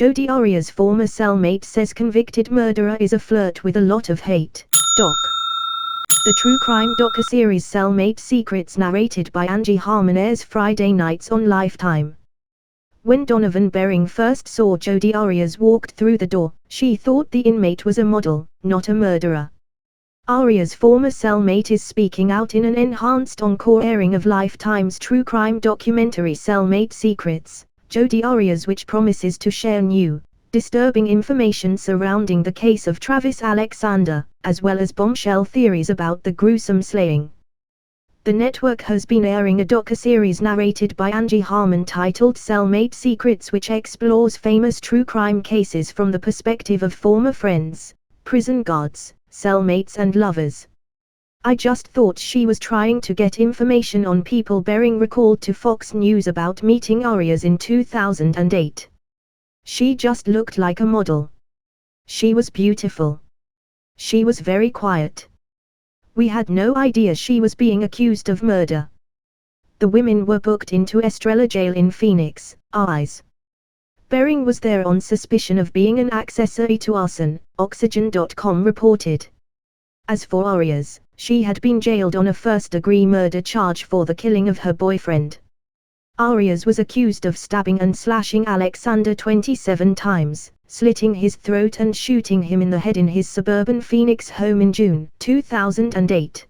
Jodi Arias' former cellmate says convicted murderer is a flirt with a lot of hate. The true crime docuseries Cellmate Secrets, narrated by Angie Harmon, airs Friday nights on Lifetime. When Donovan Bering first saw Jodi Arias walked through the door, she thought the inmate was a model, not a murderer. Arias' former cellmate is speaking out in an enhanced encore airing of Lifetime's true crime documentary Cellmate Secrets, Jodi Arias, which promises to share new, disturbing information surrounding the case of Travis Alexander, as well as bombshell theories about the gruesome slaying. The network has been airing a docuseries narrated by Angie Harmon titled Cellmate Secrets, which explores famous true crime cases from the perspective of former friends, prison guards, cellmates and lovers. I just thought she was trying to get information on people. Bering recalled to Fox News about meeting Arias in 2008. She just looked like a model. She was beautiful. She was very quiet. We had no idea she was being accused of murder. The women were booked into Estrella Jail in Phoenix, Arias. Bering was there on suspicion of being an accessory to arson, Oxygen.com reported. As for Arias, she had been jailed on a first-degree murder charge for the killing of her boyfriend. Arias was accused of stabbing and slashing Alexander 27 times, slitting his throat and shooting him in the head in his suburban Phoenix home in June 2008.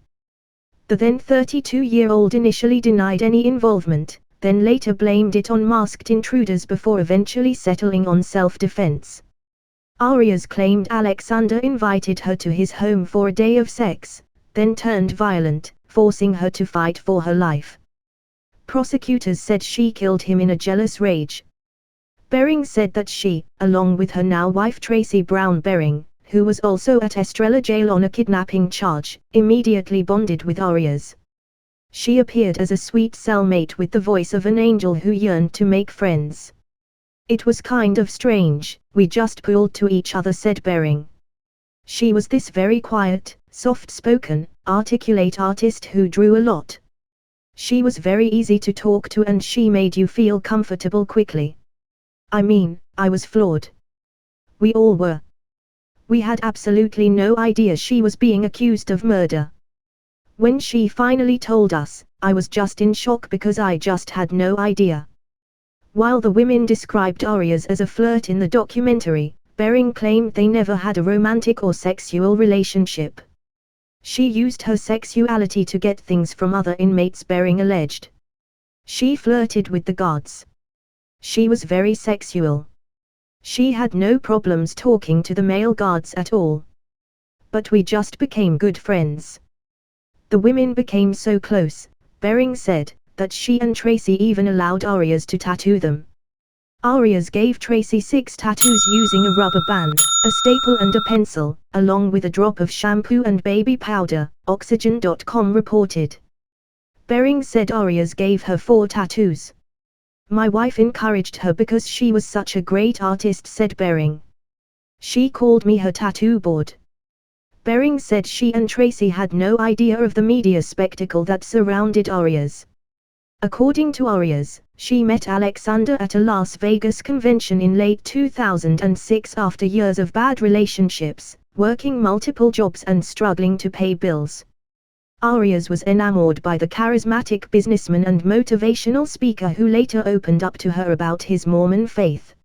The then 32-year-old initially denied any involvement, then later blamed it on masked intruders before eventually settling on self-defense. Arias claimed Alexander invited her to his home for a day of sex, then turned violent, forcing her to fight for her life. Prosecutors said she killed him in a jealous rage. Bering said that she, along with her now wife Tracy Brown Bering, who was also at Estrella Jail on a kidnapping charge, immediately bonded with Arias. She appeared as a sweet cellmate with the voice of an angel who yearned to make friends. It was kind of strange, we just pulled to each other, said Bering. She was this very quiet, soft-spoken, articulate artist who drew a lot. She was very easy to talk to and she made you feel comfortable quickly. I mean, I was floored. We all were. We had absolutely no idea she was being accused of murder. When she finally told us, I was just in shock because I just had no idea. While the women described Arias as a flirt in the documentary, Bering claimed they never had a romantic or sexual relationship. She used her sexuality to get things from other inmates, Bering alleged. She flirted with the guards. She was very sexual. She had no problems talking to the male guards at all. But we just became good friends. The women became so close, Bering said, that she and Tracy even allowed Arias to tattoo them. Arias gave Tracy 6 tattoos using a rubber band, a staple and a pencil, along with a drop of shampoo and baby powder, Oxygen.com reported. Bering said Arias gave her 4 tattoos. My wife encouraged her because she was such a great artist, said Bering. She called me her tattoo board. Bering said she and Tracy had no idea of the media spectacle that surrounded Arias. According to Arias, she met Alexander at a Las Vegas convention in late 2006 after years of bad relationships, working multiple jobs and struggling to pay bills. Arias was enamored by the charismatic businessman and motivational speaker who later opened up to her about his Mormon faith.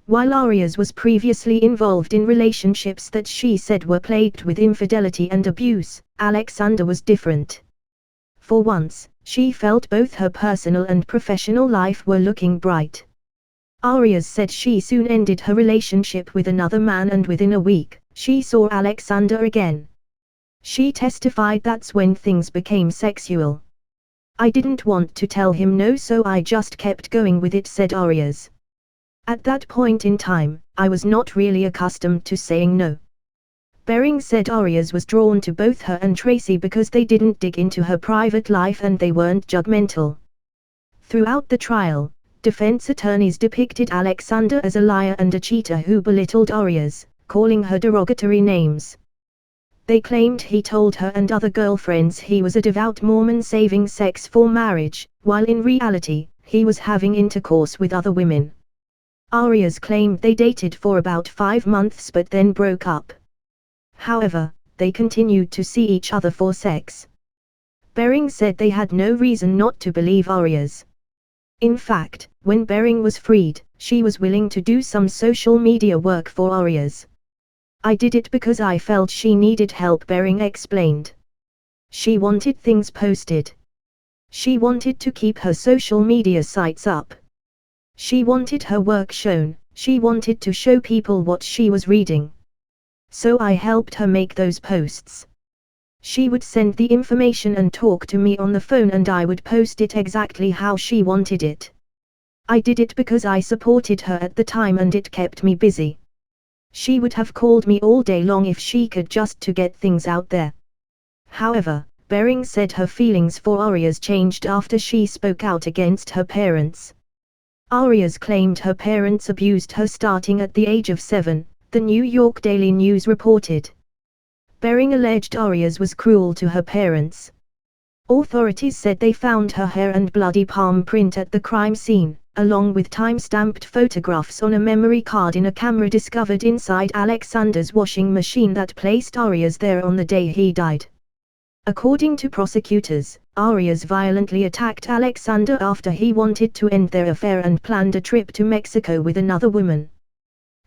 While Arias was previously involved in relationships that she said were plagued with infidelity and abuse, Alexander was different. For once, she felt both her personal and professional life were looking bright. Arias said she soon ended her relationship with another man and within a week, she saw Alexander again. She testified that's when things became sexual. I didn't want to tell him no, so I just kept going with it, said Arias. At that point in time, I was not really accustomed to saying no. Bering said Arias was drawn to both her and Tracy because they didn't dig into her private life and they weren't judgmental. Throughout the trial, defense attorneys depicted Alexander as a liar and a cheater who belittled Arias, calling her derogatory names. They claimed he told her and other girlfriends he was a devout Mormon saving sex for marriage, while in reality, he was having intercourse with other women. Arias claimed they dated for about 5 months but then broke up. However, they continued to see each other for sex. Bering said they had no reason not to believe Arias. In fact, when Bering was freed, she was willing to do some social media work for Arias. "I did it because I felt she needed help," Bering explained. She wanted things posted. She wanted to keep her social media sites up. She wanted her work shown, she wanted to show people what she was reading. So I helped her make those posts. She would send the information and talk to me on the phone and I would post it exactly how she wanted it. I did it because I supported her at the time and it kept me busy. She would have called me all day long if she could just to get things out there. However, Bering said her feelings for Arias changed after she spoke out against her parents. Arias claimed her parents abused her starting at the age of 7, the New York Daily News reported. Bering alleged Arias was cruel to her parents. Authorities said they found her hair and bloody palm print at the crime scene, along with time-stamped photographs on a memory card in a camera discovered inside Alexander's washing machine that placed Arias there on the day he died. According to prosecutors, Arias violently attacked Alexander after he wanted to end their affair and planned a trip to Mexico with another woman.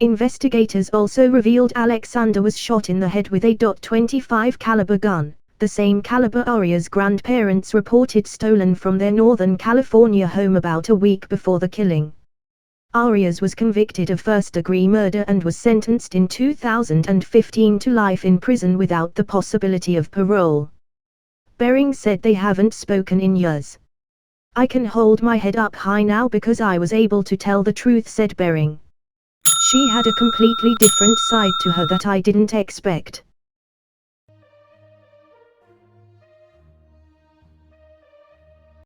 Investigators also revealed Alexander was shot in the head with a .25 caliber gun, the same caliber Arias' grandparents reported stolen from their Northern California home about a week before the killing. Arias was convicted of first-degree murder and was sentenced in 2015 to life in prison without the possibility of parole. Bering said they haven't spoken in years. "I can hold my head up high now because I was able to tell the truth," said Bering. "She had a completely different side to her that I didn't expect.